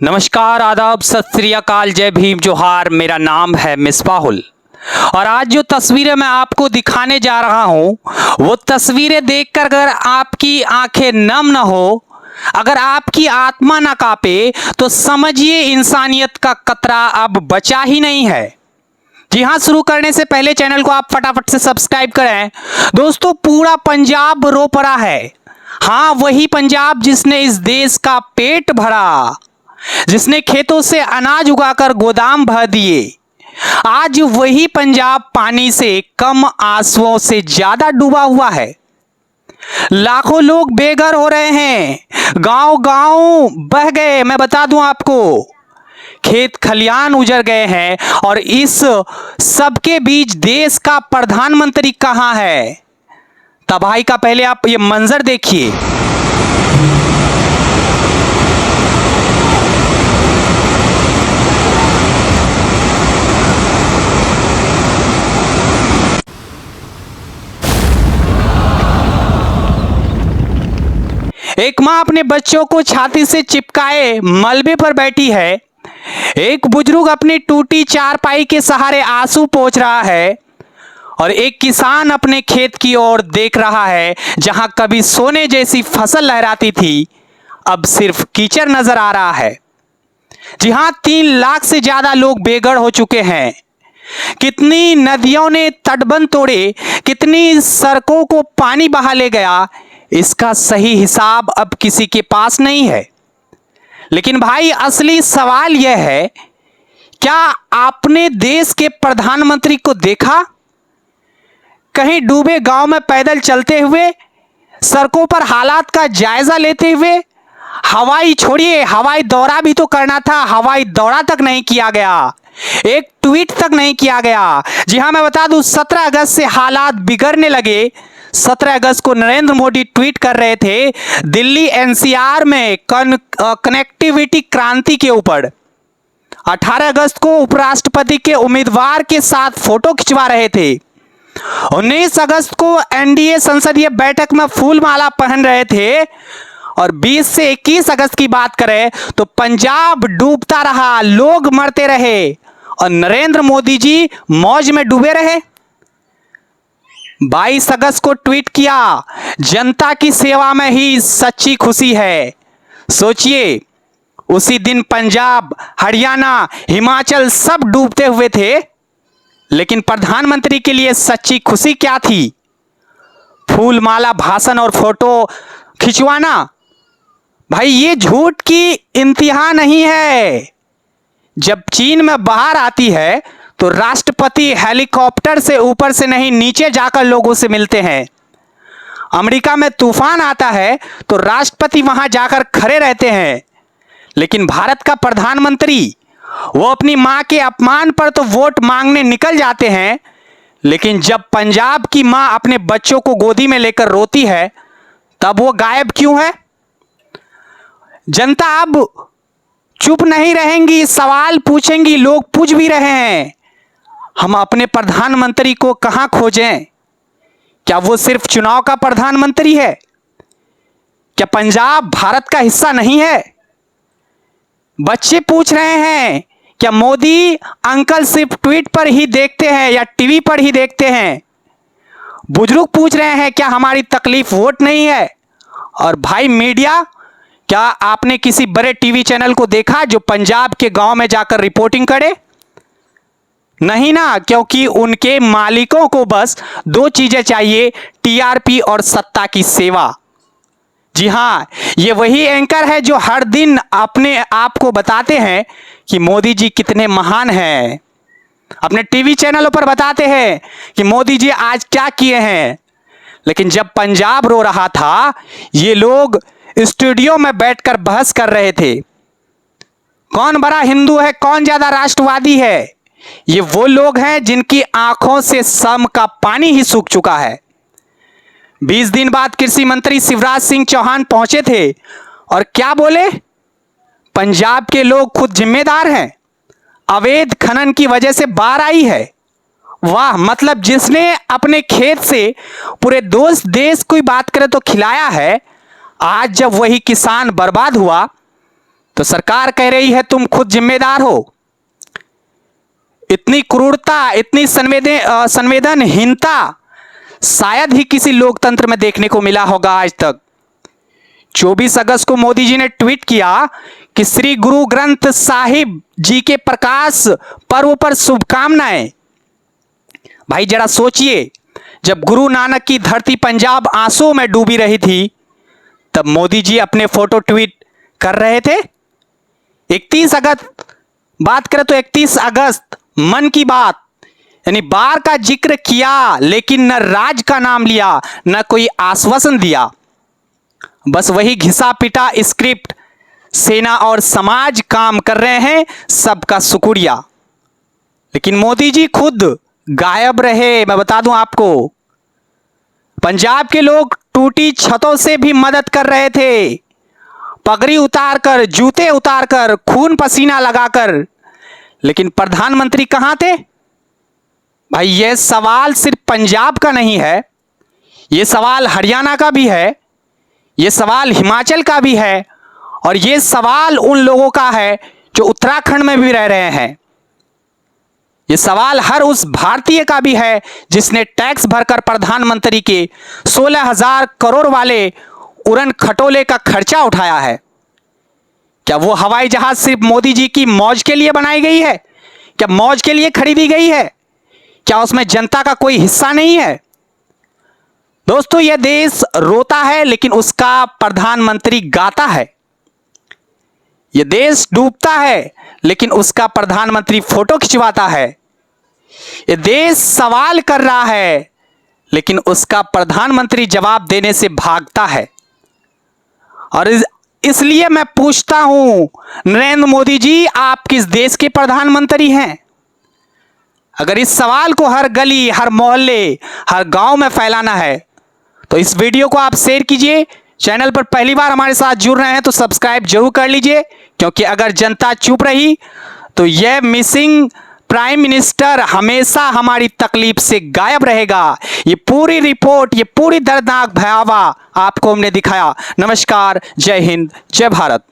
नमस्कार, आदाब, सत श्री अकाल, जय भीम, जोहार। मेरा नाम है मिसबाहुल और आज जो तस्वीरें मैं आपको दिखाने जा रहा हूं वो तस्वीरें देखकर अगर आपकी आंखें नम न हो, अगर आपकी आत्मा न कांपे तो समझिए इंसानियत का कतरा अब बचा ही नहीं है। जी हाँ, शुरू करने से पहले चैनल को आप फटाफट से सब्सक्राइब करें। दोस्तों, पूरा पंजाब रो पड़ा है। हाँ, वही पंजाब जिसने इस देश का पेट भरा, जिसने खेतों से अनाज उगाकर गोदाम भर दिए। आज वही पंजाब पानी से कम, आंसुओं से ज्यादा डूबा हुआ है। लाखों लोग बेघर हो रहे हैं, गांव गांव बह गए। मैं बता दूं आपको, खेत खलियान उजड़ गए हैं और इस सबके बीच देश का प्रधानमंत्री कहां है? तबाही का पहले आप ये मंजर देखिए। एक मां अपने बच्चों को छाती से चिपकाए मलबे पर बैठी है। एक बुजुर्ग अपनी टूटी चारपाई के सहारे आंसू पोंछ रहा है और एक किसान अपने खेत की ओर देख रहा है, जहां कभी सोने जैसी फसल लहराती थी, अब सिर्फ कीचड़ नजर आ रहा है। जी हां, 3 लाख से ज्यादा लोग बेघर हो चुके हैं। कितनी नदियों ने तटबंध तोड़े, कितनी सड़कों को पानी बहा ले गया, इसका सही हिसाब अब किसी के पास नहीं है। लेकिन भाई, असली सवाल यह है, क्या आपने देश के प्रधानमंत्री को देखा? कहीं डूबे गांव में पैदल चलते हुए, सड़कों पर हालात का जायजा लेते हुए? हवाई छोड़िए, हवाई दौरा भी तो करना था, हवाई दौरा तक नहीं किया गया, एक ट्वीट तक नहीं किया गया। जी हां, मैं बता दूं, 17 अगस्त से हालात बिगड़ने लगे। 17 अगस्त को नरेंद्र मोदी ट्वीट कर रहे थे दिल्ली एनसीआर में कनेक्टिविटी क्रांति के ऊपर। 18 अगस्त को उपराष्ट्रपति के उम्मीदवार के साथ फोटो खिंचवा रहे थे। 19 अगस्त को एनडीए संसदीय बैठक में फूल माला पहन रहे थे और 20 से 21 अगस्त की बात करें तो पंजाब डूबता रहा, लोग मरते रहे और नरेंद्र मोदी जी मौज में डूबे रहे। 22 अगस्त को ट्वीट किया, जनता की सेवा में ही सच्ची खुशी है। सोचिए, उसी दिन पंजाब, हरियाणा, हिमाचल सब डूबते हुए थे, लेकिन प्रधानमंत्री के लिए सच्ची खुशी क्या थी? फूल माला, भाषण और फोटो खिंचवाना। भाई, ये झूठ की इंतहा नहीं है। जब चीन में बाहर आती है तो राष्ट्रपति हेलीकॉप्टर से ऊपर से नहीं, नीचे जाकर लोगों से मिलते हैं। अमेरिका में तूफान आता है तो राष्ट्रपति वहां जाकर खड़े रहते हैं, लेकिन भारत का प्रधानमंत्री वो अपनी मां के अपमान पर तो वोट मांगने निकल जाते हैं, लेकिन जब पंजाब की मां अपने बच्चों को गोदी में लेकर रोती है तब वो गायब क्यों है? जनता अब चुप नहीं रहेंगी, सवाल पूछेंगी। लोग पूछ भी रहे हैं, हम अपने प्रधानमंत्री को कहां खोजें? क्या वो सिर्फ चुनाव का प्रधानमंत्री है? क्या पंजाब भारत का हिस्सा नहीं है? बच्चे पूछ रहे हैं, क्या मोदी अंकल सिर्फ ट्वीट पर ही देखते हैं या टीवी पर ही देखते हैं? बुजुर्ग पूछ रहे हैं, क्या हमारी तकलीफ वोट नहीं है? और भाई मीडिया, क्या आपने किसी बड़े टीवी चैनल को देखा जो पंजाब के गांव में जाकर रिपोर्टिंग करे? नहीं ना, क्योंकि उनके मालिकों को बस 2 चीजें चाहिए, टीआरपी और सत्ता की सेवा। जी हां, ये वही एंकर है जो हर दिन अपने आप को बताते हैं कि मोदी जी कितने महान हैं। अपने टीवी चैनलों पर बताते हैं कि मोदी जी आज क्या किए हैं, लेकिन जब पंजाब रो रहा था, ये लोग स्टूडियो में बैठकर बहस कर रहे थे, कौन बड़ा हिंदू है, कौन ज्यादा राष्ट्रवादी है। ये वो लोग हैं जिनकी आंखों से सम का पानी ही सूख चुका है। 20 दिन बाद कृषि मंत्री शिवराज सिंह चौहान पहुंचे थे और क्या बोले? पंजाब के लोग खुद जिम्मेदार हैं, अवैध खनन की वजह से बाढ़ आई है। वाह, मतलब जिसने अपने खेत से पूरे देश की बात करें तो खिलाया है, आज जब वही किसान बर्बाद हुआ तो सरकार कह रही है तुम खुद जिम्मेदार हो। इतनी क्रूरता, इतनी संवेदनहीनता शायद ही किसी लोकतंत्र में देखने को मिला होगा आज तक। 24 अगस्त को मोदी जी ने ट्वीट किया कि श्री गुरु ग्रंथ साहिब जी के प्रकाश पर्व पर शुभकामनाएं। भाई जरा सोचिए, जब गुरु नानक की धरती पंजाब आंसुओं में डूबी रही थी, तब मोदी जी अपने फोटो ट्वीट कर रहे थे। 31 अगस्त बात करें तो 31 अगस्त मन की बात यानी बार का जिक्र किया, लेकिन न राज का नाम लिया, न कोई आश्वासन दिया। बस वही घिसा पिटा स्क्रिप्ट सेना और समाज काम कर रहे हैं, सबका शुक्रिया। लेकिन मोदी जी खुद गायब रहे। मैं बता दूं आपको, पंजाब के लोग टूटी छतों से भी मदद कर रहे थे, पगड़ी उतारकर, जूते उतारकर, खून पसीना लगाकर। लेकिन प्रधानमंत्री कहां थे? भाई यह सवाल सिर्फ पंजाब का नहीं है, यह सवाल हरियाणा का भी है, यह सवाल हिमाचल का भी है, और यह सवाल उन लोगों का है जो उत्तराखंड में भी रह रहे हैं। यह सवाल हर उस भारतीय का भी है जिसने टैक्स भरकर प्रधानमंत्री के 16,000 करोड़ वाले उड़न खटोले का खर्चा उठाया है। क्या वो हवाई जहाज सिर्फ मोदी जी की मौज के लिए बनाई गई है? क्या मौज के लिए खरीदी गई है? क्या उसमें जनता का कोई हिस्सा नहीं है? दोस्तों, यह देश रोता है लेकिन उसका प्रधानमंत्री गाता है। यह देश डूबता है लेकिन उसका प्रधानमंत्री फोटो खिंचवाता है। यह देश सवाल कर रहा है लेकिन उसका प्रधानमंत्री जवाब देने से भागता है। और इसलिए मैं पूछता हूं, नरेंद्र मोदी जी, आप किस देश के प्रधानमंत्री हैं? अगर इस सवाल को हर गली, हर मोहल्ले, हर गांव में फैलाना है तो इस वीडियो को आप शेयर कीजिए। चैनल पर पहली बार हमारे साथ जुड़ रहे हैं तो सब्सक्राइब जरूर कर लीजिए, क्योंकि अगर जनता चुप रही तो यह मिसिंग प्राइम मिनिस्टर हमेशा हमारी तकलीफ से गायब रहेगा। ये पूरी रिपोर्ट, ये पूरी दर्दनाक भयावह आपको हमने दिखाया। नमस्कार, जय हिंद, जय भारत।